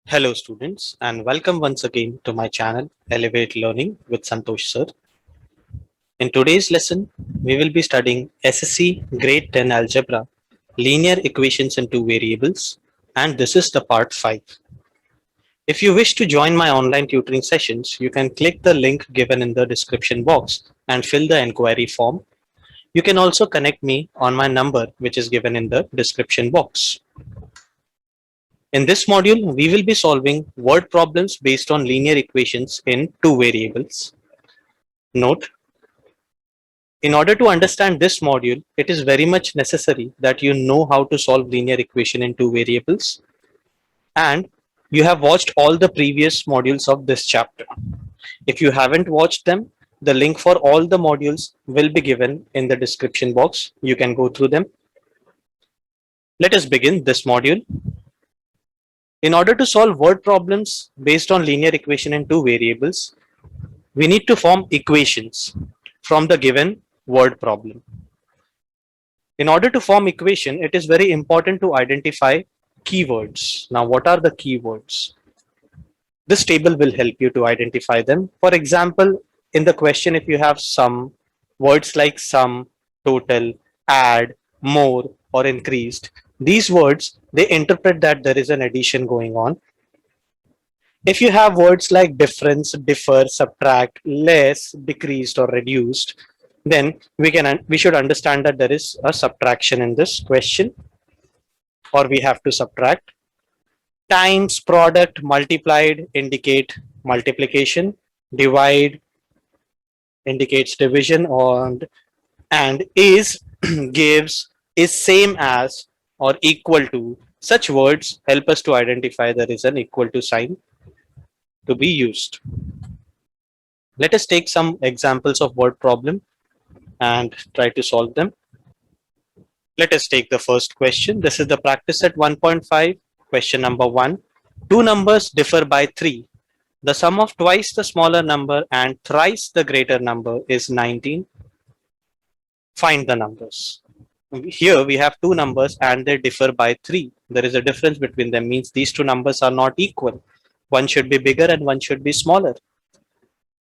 Hello students and welcome once again to my channel Elevate Learning with Santosh sir. In today's lesson, we will be studying SSC Grade 10 Algebra, Linear Equations in Two Variables, and this is the part 5. If you wish to join my online tutoring sessions, you can click the link given in the description box and fill the inquiry form. You can also connect me on my number which is given in the description box. In this module, we will be solving word problems based on linear equations in two variables. Note, in order to understand this module, it is very much necessary that you know how to solve linear equation in two variables and you have watched all the previous modules of this chapter. If you haven't watched them, the link for all the modules will be given in the description box. You can go through them. Let us begin this module. In order to solve word problems based on linear equation in two variables, we need to form equations from the given word problem. In order to form equation, it is very important to identify keywords. Now, what are the keywords? This table will help you to identify them. For example, in the question, if you have sum, words like sum, total, add, more, or increased, these words, they interpret that there is an addition going on. If you have words like difference, differ, subtract, less, decreased, or reduced, then we should understand that there is a subtraction in this question, or we have to subtract. Times, product, multiplied indicate multiplication, divide indicates division, and is gives is same as or equal to. Such words help us to identify there is an equal to sign to be used. Let us take some examples of word problem and try to solve them. Let us take the first question. This is the practice set 1.5. Question number 1. Two numbers differ by 3. The sum of twice the smaller number and thrice the greater number is 19. Find the numbers. Here we have two numbers and they differ by 3. There is a difference between them, means these two numbers are not equal. One should be bigger and one should be smaller.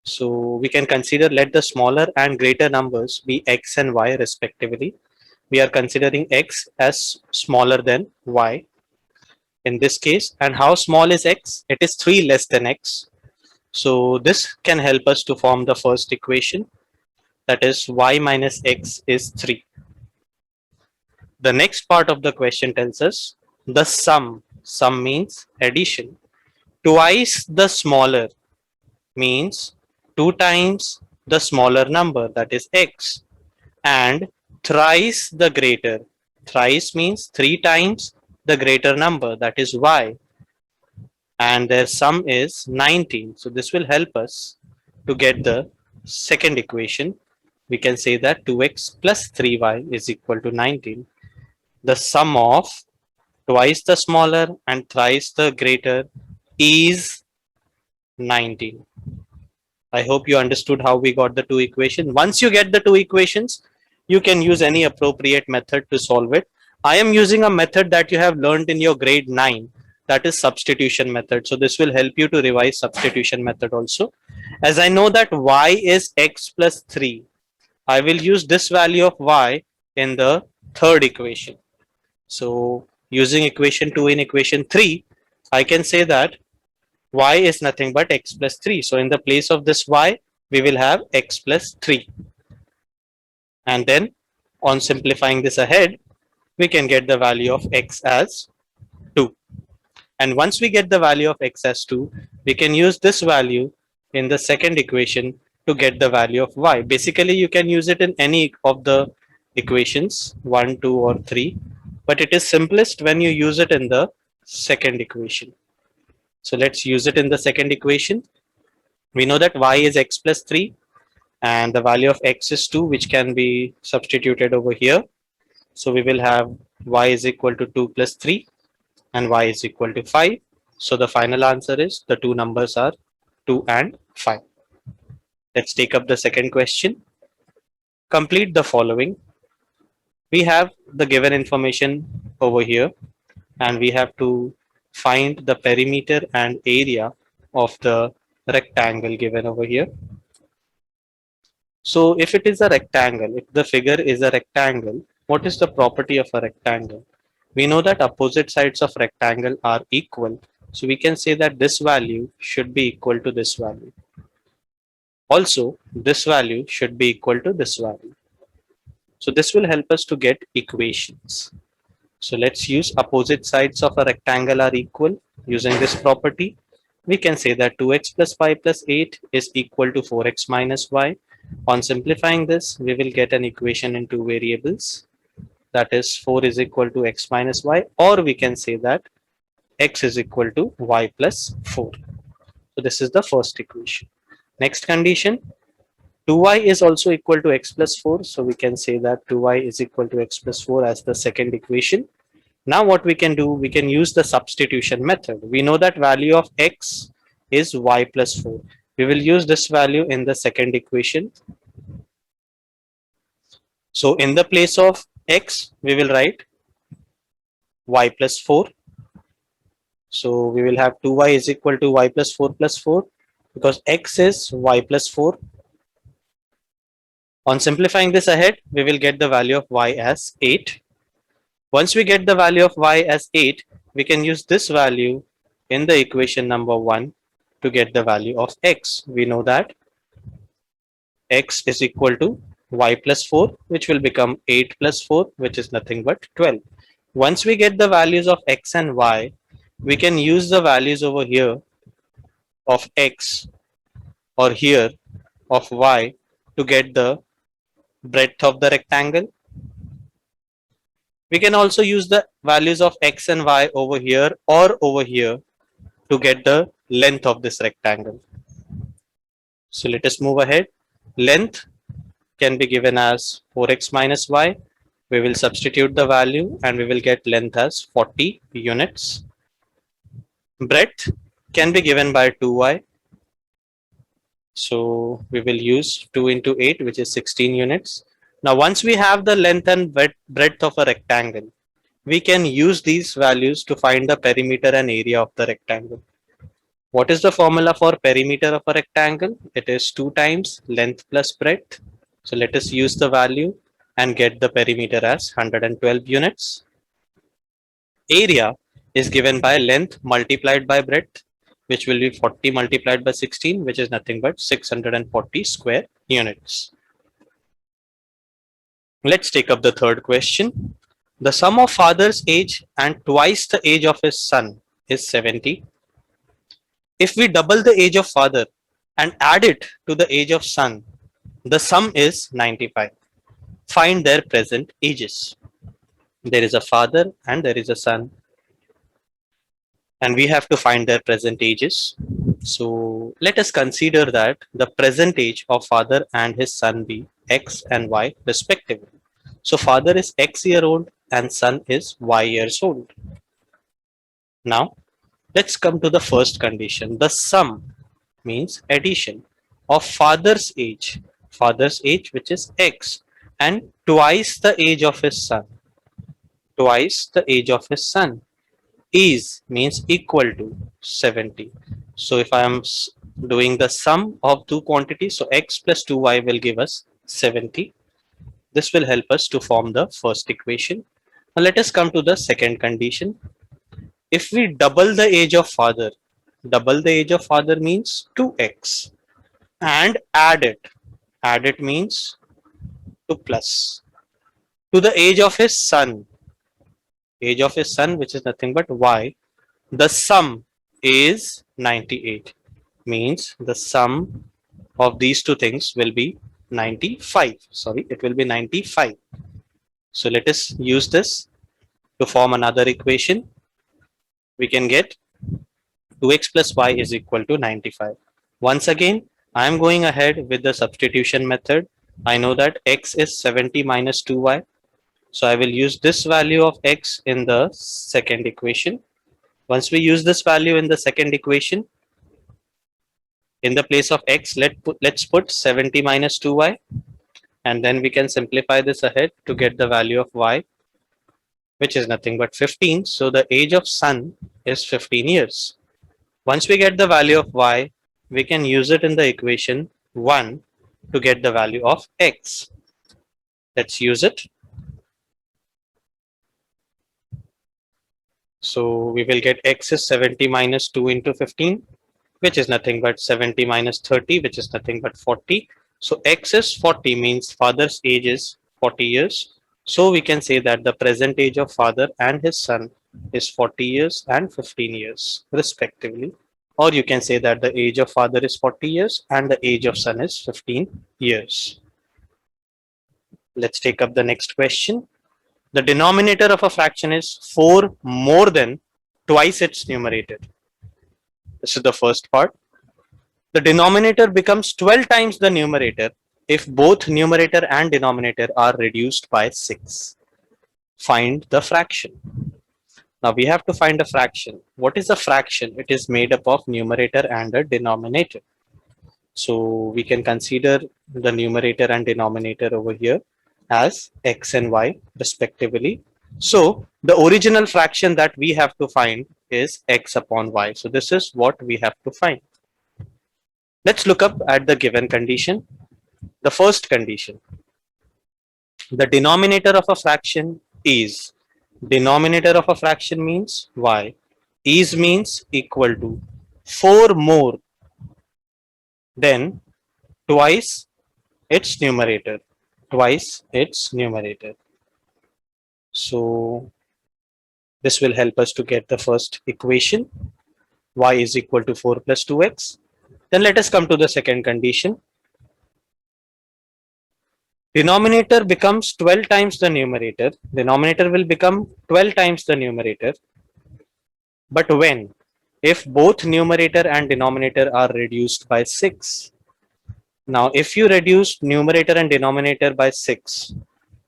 So we can consider let the smaller and greater numbers be x and y respectively. We are considering x as smaller than y in this case. And how small is x? It is 3 less than x. So this can help us to form the first equation, that is y minus x is 3. The next part of the question tells us the sum. Sum means addition. Twice the smaller means 2 times the smaller number, that is x, and thrice the greater. Thrice means 3 times the greater number, that is y, and their sum is 19. So this will help us to get the second equation. We can say that 2x plus 3y is equal to 19. The sum of twice the smaller and thrice the greater is 19. I hope you understood how we got the two equations. Once you get the two equations, you can use any appropriate method to solve it. I am using a method that you have learned in your grade 9, that is substitution method. So this will help you to revise substitution method also. As I know that y is x plus 3, I will use this value of y in the third equation. So using equation 2 in equation 3, I can say that y is nothing but x plus 3. So in the place of this y, we will have x plus 3. And then on simplifying this ahead, we can get the value of x as 2. And once we get the value of x as 2, we can use this value in the second equation to get the value of y. Basically, you can use it in any of the equations, 1, 2, or 3. But it is simplest when you use it in the second equation. So let's use it in the second equation. We know that y is x plus 3 and the value of x is 2, which can be substituted over here. So we will have y is equal to 2 plus 3 and y is equal to 5. So the final answer is the two numbers are 2 and 5. Let's take up the second question. Complete the following. We have the given information over here and we have to find the perimeter and area of the rectangle given over here. So if it is a rectangle, if the figure is a rectangle, what is the property of a rectangle? We know that opposite sides of rectangle are equal. So we can say that this value should be equal to this value. Also, this value should be equal to this value. So this will help us to get equations. So let's use opposite sides of a rectangle are equal. Using this property, we can say that 2x plus 5 plus 8 is equal to 4x minus y. On simplifying this, we will get an equation in two variables. That is 4 is equal to x minus y, or we can say that x is equal to y plus 4. So this is the first equation. Next condition, 2y is also equal to x plus 4. So we can say that 2y is equal to x plus 4 as the second equation. Now what we can do, we can use the substitution method. We know that value of x is y plus 4. We will use this value in the second equation. So in the place of x, we will write y plus 4. So we will have 2y is equal to y plus 4 plus 4 because x is y plus 4. On simplifying this ahead, we will get the value of y as 8. Once we get the value of y as 8, we can use this value in the equation number 1 to get the value of x. We know that x is equal to y plus 4, which will become 8 plus 4, which is nothing but 12. Once we get the values of x and y, we can use the values over here of x or here of y to get the breadth of the rectangle. We can also use the values of x and y over here or over here to get the length of this rectangle. So let us move ahead. Length can be given as 4x minus y. We will substitute the value and we will get length as 40 units. Breadth can be given by 2y. So we will use 2 into 8, which is 16 units. Now, once we have the length and breadth of a rectangle, we can use these values to find the perimeter and area of the rectangle. What is the formula for perimeter of a rectangle? It is 2 times length plus breadth. So let us use the value and get the perimeter as 112 units. Area is given by length multiplied by breadth, which will be 40 multiplied by 16, which is nothing but 640 square units. Let's take up the third question. The sum of father's age and twice the age of his son is 70. If we double the age of father and add it to the age of son, the sum is 95. Find their present ages. There is a father and there is a son, and we have to find their present ages. So let us consider that the present age of father and his son be x and y respectively. So father is x year old and son is y years old. Now let's come to the first condition. The sum means addition of father's age which is x, and twice the age of his son. Twice the age of his son is means equal to 70. So if I am doing the sum of two quantities, so x plus 2y will give us 70. This will help us to form the first equation. Now let us come to the second condition. If we double the age of father means 2x, and add it means 2 plus to the age of his son, which is nothing but y, the sum is 98, means the sum of these two things will be 95. Sorry, it will be 95. So let us use this to form another equation. We can get 2x plus y is equal to 95. Once again, I am going ahead with the substitution method. I know that x is 70 minus 2y. So I will use this value of x in the second equation. Once we use this value in the second equation, in the place of x, let's put 70 minus 2y, and then we can simplify this ahead to get the value of y, which is nothing but 15. So the age of son is 15 years. Once we get the value of y, we can use it in the equation 1 to get the value of x. Let's use it. So we will get x is 70 minus 2 into 15, which is nothing but 70 minus 30, which is nothing but 40. So x is 40, means father's age is 40 years. So we can say that the present age of father and his son is 40 years and 15 years respectively. Or you can say that the age of father is 40 years and the age of son is 15 years. Let's take up the next question. The denominator of a fraction is 4 more than twice its numerator. This is the first part. The denominator becomes 12 times the numerator if both numerator and denominator are reduced by 6. Find the fraction. Now we have to find a fraction. What is a fraction? It is made up of numerator and a denominator. So we can consider the numerator and denominator over here as x and y respectively. So the original fraction that we have to find is x upon y. So this is what we have to find. Let's look up at the given condition. The first condition, the denominator of a fraction is, denominator of a fraction means y, is means equal to 4 more than twice its numerator, twice its numerator. So this will help us to get the first equation, y is equal to 4 plus 2x. Then let us come to the second condition. Denominator becomes 12 times the numerator. Denominator will become 12 times the numerator. But when? If both numerator and denominator are reduced by 6. Now, if you reduce numerator and denominator by 6,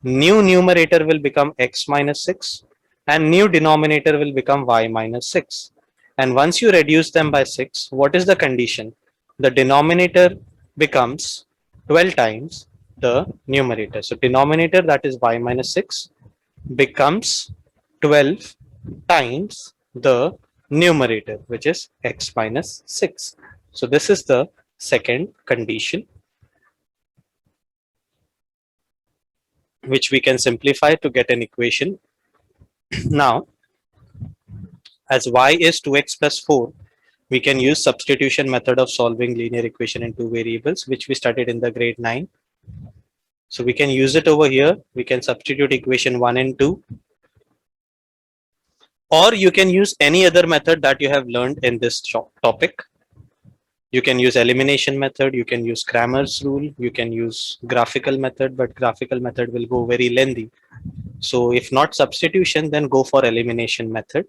new numerator will become x minus 6 and new denominator will become y minus 6. And once you reduce them by 6, what is the condition? The denominator becomes 12 times the numerator. So denominator, that is y minus 6, becomes 12 times the numerator, which is x minus 6. So this is the second condition, which we can simplify to get an equation. Now, as y is 2x plus 4, we can use substitution method of solving linear equation in two variables, which we studied in the grade 9. So we can use it over here. We can substitute equation 1 and 2. Or you can use any other method that you have learned in this topic. You can use elimination method, you can use Cramer's rule, you can use graphical method, but graphical method will go very lengthy. So if not substitution, then go for elimination method.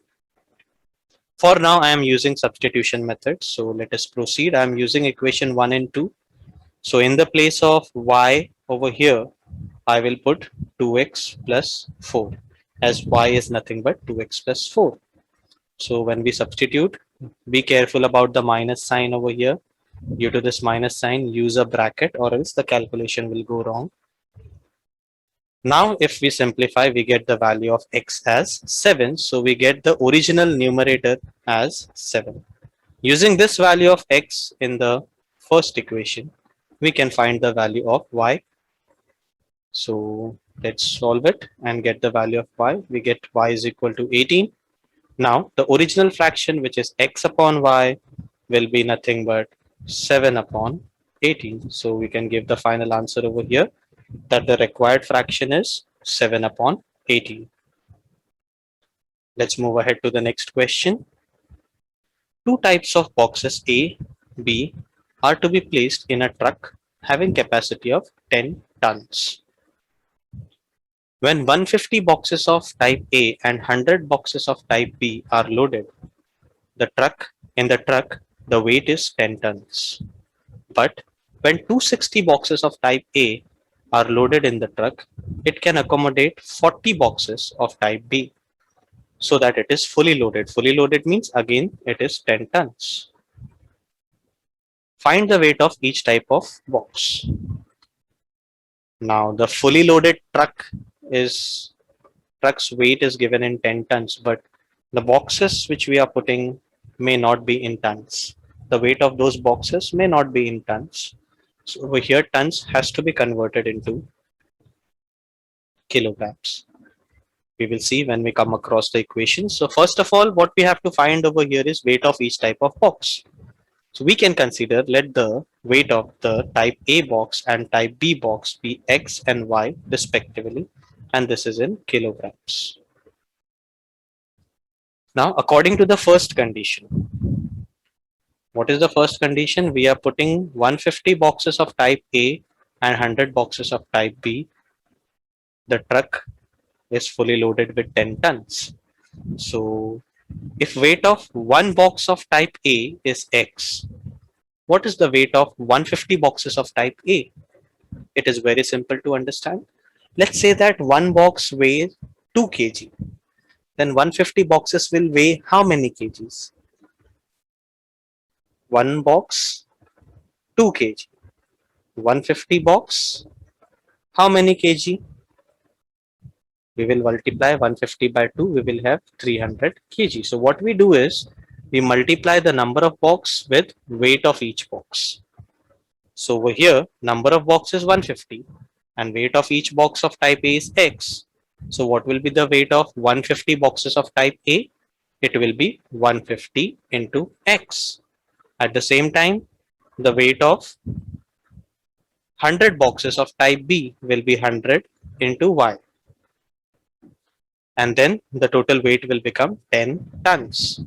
For now, I am using substitution method. So let us proceed. I am using equation 1 and 2. So in the place of y over here, I will put 2x plus 4, as y is nothing but 2x plus 4. So when we substitute, be careful about the minus sign over here. Due to this minus sign, use a bracket or else the calculation will go wrong. Now, if we simplify, we get the value of x as 7. So we get the original numerator as 7. Using this value of x in the first equation, we can find the value of y. So let's solve it and get the value of y. We get y is equal to 18. Now, the original fraction, which is x upon y, will be nothing but 7 upon 18. So we can give the final answer over here, that the required fraction is 7 upon 18. Let's move ahead to the next question. Two types of boxes A, B are to be placed in a truck having capacity of 10 tons. When 150 boxes of type A and 100 boxes of type B are loaded, in the truck, the weight is 10 tons. But when 260 boxes of type A are loaded in the truck, it can accommodate 40 boxes of type B, so that it is fully loaded. Fully loaded means again it is 10 tons. Find the weight of each type of box. Now the fully loaded truck's weight is given in 10 tons, but The boxes which we are putting may not be in tons. The weight of those boxes may not be in tons. So over here, tons has to be converted into kilograms. We will see when we come across the equation. So first of all, what we have to find over here is weight of each type of box. So we can consider, let the weight of the type A box and type B box be X and Y respectively, and this is in kilograms. Now, according to the first condition, what is the first condition? We are putting 150 boxes of type A and 100 boxes of type B. The truck is fully loaded with 10 tons. So if weight of one box of type A is X, what is the weight of 150 boxes of type A? It is very simple to understand. Let's say that one box weighs 2 kg. Then 150 boxes will weigh how many kgs? One box, 2 kg. 150 box, how many kg? We will multiply 150 by 2, we will have 300 kg. So what we do is, we multiply the number of box with weight of each box. So over here, number of boxes 150 and weight of each box of type A is X. So what will be the weight of 150 boxes of type A? It will be 150 into X. At the same time, the weight of 100 boxes of type B will be 100 into Y. And then the total weight will become 10 tons.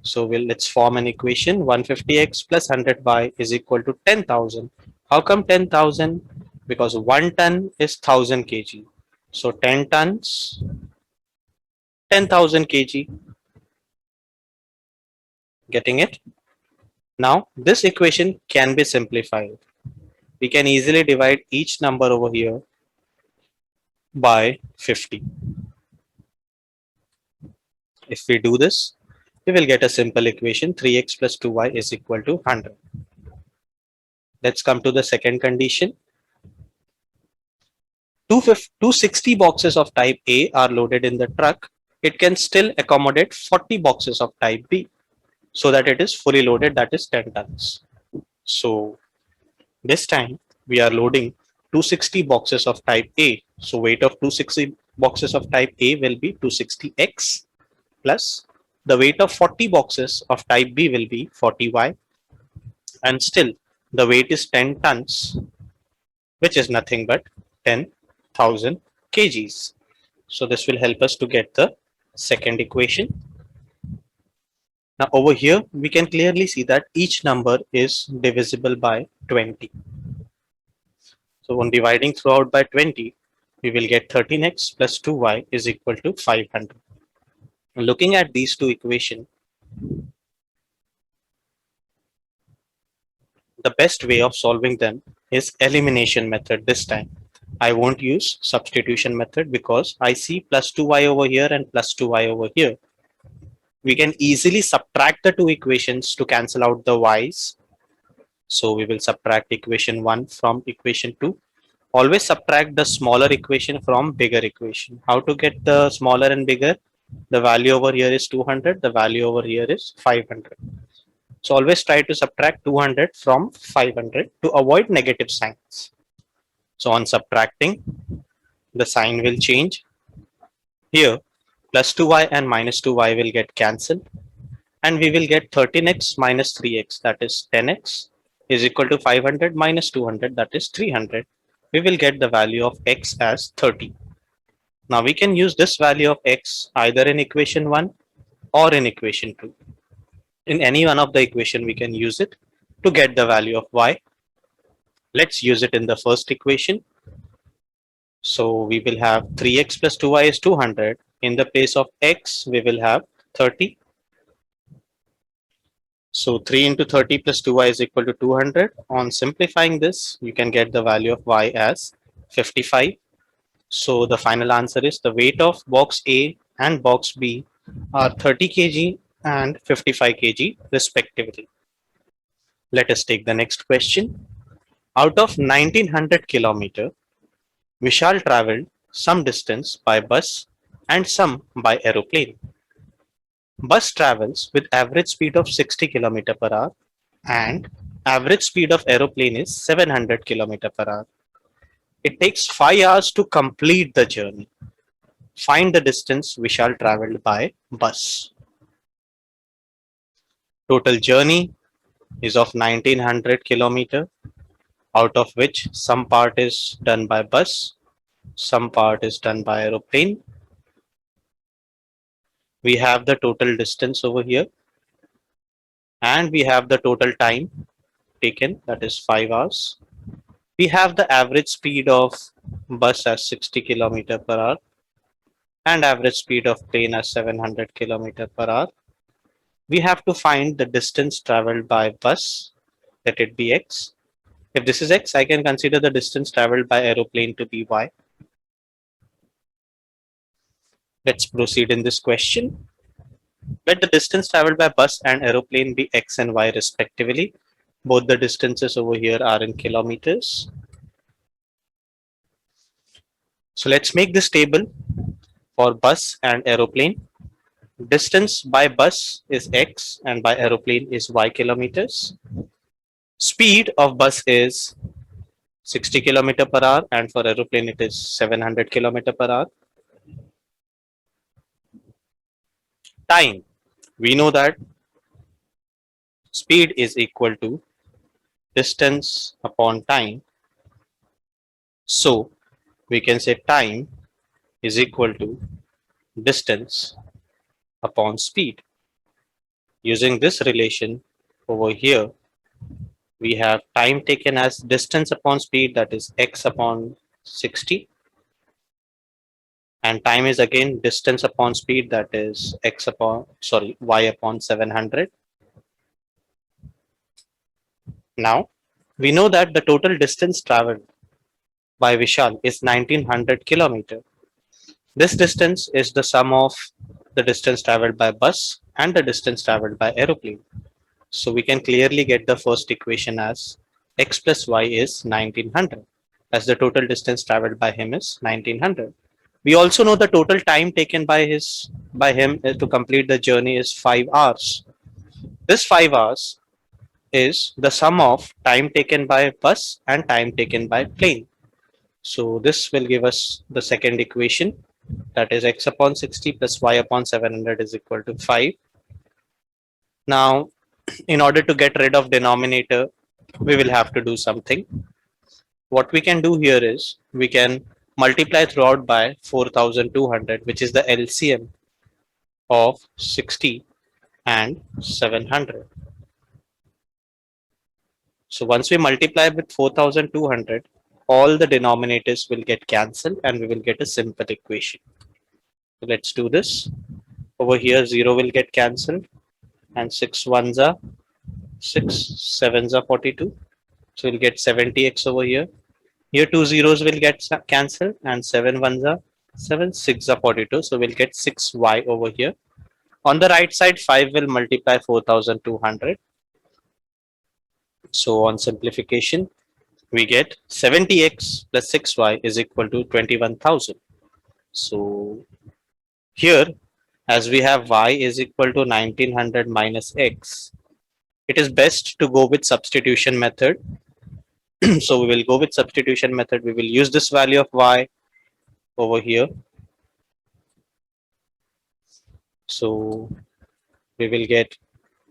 So let's form an equation. 150x plus 100y is equal to 10,000. How come 10,000? Because 1 ton is 1000 kg. So 10 tons, 10,000 kg. Getting it? Now this equation can be simplified. We can easily divide each number over here by 50. If we do this, we will get a simple equation. 3x plus 2y is equal to 100. Let's come to the second condition. 260 boxes of type A are loaded in the truck. It can still accommodate 40 boxes of type B, so that it is fully loaded, that is 10 tons. So this time we are loading 260 boxes of type A. So weight of 260 boxes of type A will be 260x, plus the weight of 40 boxes of type B will be 40y, and still the weight is 10 tons, which is nothing but 10,000 kgs. So this will help us to get the second equation. Now over here, we can clearly see that each number is divisible by 20. So on dividing throughout by 20, we will get 13x plus 2y is equal to 500. Looking at these two equations, the best way of solving them is elimination method this time. I won't use substitution method because I see plus 2y over here and plus 2y over here. We can easily subtract the two equations to cancel out the y's. So we will subtract equation 1 from equation 2. Always subtract the smaller equation from bigger equation. How to get the smaller and bigger? The value over here is 200, the value over here is 500. So always try to subtract 200 from 500 to avoid negative signs. So on subtracting, the sign will change. Here, plus 2y and minus 2y will get cancelled, and we will get 13x minus 3x, that is 10x, is equal to 500 minus 200, that is 300. We will get the value of x as 30. Now we can use this value of x either in equation 1 or in equation 2. In any one of the equation, we can use it to get the value of y. Let's use it in the first equation. So we will have 3x plus 2y is 200. In the place of x, we will have 30. So 3 into 30 plus 2y is equal to 200. On simplifying this, you can get the value of y as 55. So the final answer is the weight of box A and box B are 30 kg and 55 kg respectively. Let us take the next question. Out of 1900 kilometer, Vishal traveled some distance by bus and some by aeroplane. Bus travels with average speed of 60 km per hour and average speed of aeroplane is 700 km per hour. It takes 5 hours to complete the journey. Find the distance Vishal traveled by bus. Total journey is of 1900 km, out of which some part is done by bus, some part is done by aeroplane. We have the total distance over here and we have the total time taken, that is 5 hours. We have the average speed of bus as 60 km per hour and average speed of plane as 700 km per hour. We have to find the distance traveled by bus, let it be x. If this is x, I can consider the distance traveled by aeroplane to be y. Let's proceed in this question. Let the distance traveled by bus and aeroplane be x and y respectively. Both the distances over here are in kilometers. So let's make this table for bus and aeroplane. Distance by bus is x and by aeroplane is y kilometers. Speed of bus is 60 km per hour and for aeroplane it is 700 km per hour. Time. We know that speed is equal to distance upon time. So we can say time is equal to distance upon speed. Using this relation over here, we have time taken as distance upon speed, that is x upon 60, and time is again distance upon speed, that is y upon 700. Now we know that the total distance traveled by Vishal is 1900 km. This distance is the sum of the distance traveled by bus and the distance traveled by aeroplane. So we can clearly get the first equation as x plus y is 1900, as the total distance traveled by him is 1900. We also know the total time taken by him to complete the journey is 5 hours. This 5 hours is the sum of time taken by bus and time taken by plane. So this will give us the second equation, that is x upon 60 plus y upon 700 is equal to 5. Now, in order to get rid of denominator, we will have to do something. What we can do here is we can multiply throughout by 4200, which is the LCM of 60 and 700. So once we multiply with 4200, all the denominators will get cancelled and we will get a simple equation. So let's do this. Over here 0 will get cancelled and 6 ones are 6, 7s are 42. So we'll get 70x over here. Here two zeros will get cancelled and 7 ones are 7, 6 are 42. So we'll get 6y over here. On the right side, 5 will multiply 4200. So on simplification, we get 70x plus 6y is equal to 21,000. So here, as we have y is equal to 1900 minus x, it is best to go with substitution method. So we will go with substitution method. We will use this value of y over here. So we will get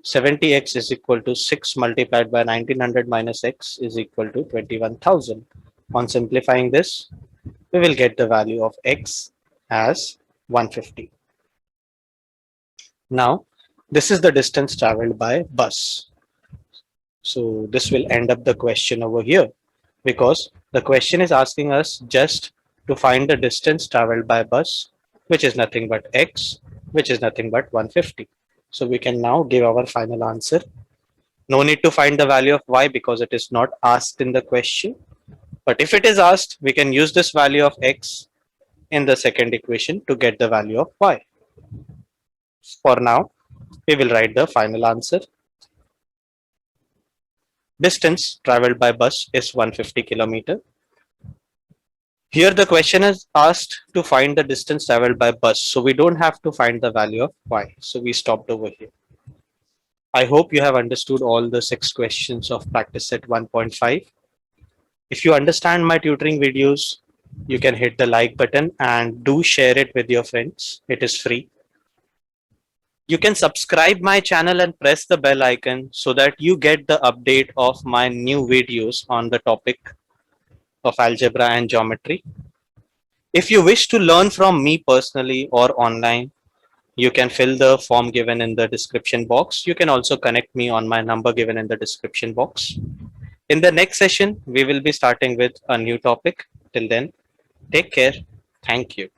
70x is equal to 6 multiplied by 1900 minus x is equal to 21,000. On simplifying this, we will get the value of x as 150. Now, this is the distance traveled by bus. So this will end up the question over here, because the question is asking us just to find the distance traveled by bus, which is nothing but x, which is nothing but 150. So we can now give our final answer. No need to find the value of y because it is not asked in the question. But if it is asked, we can use this value of x in the second equation to get the value of y. For now, we will write the final answer. Distance traveled by bus is 150 km. Here the question is asked to find the distance traveled by bus. So we don't have to find the value of y. So we stopped over here. I hope you have understood all the 6 questions of practice set 1.5. If you understand my tutoring videos, you can hit the like button and do share it with your friends. It is free. You can subscribe my channel and press the bell icon so that you get the update of my new videos on the topic of algebra and geometry. If you wish to learn from me personally or online, you can fill the form given in the description box. You can also connect me on my number given in the description box. In the next session, we will be starting with a new topic. Till then, take care. Thank you.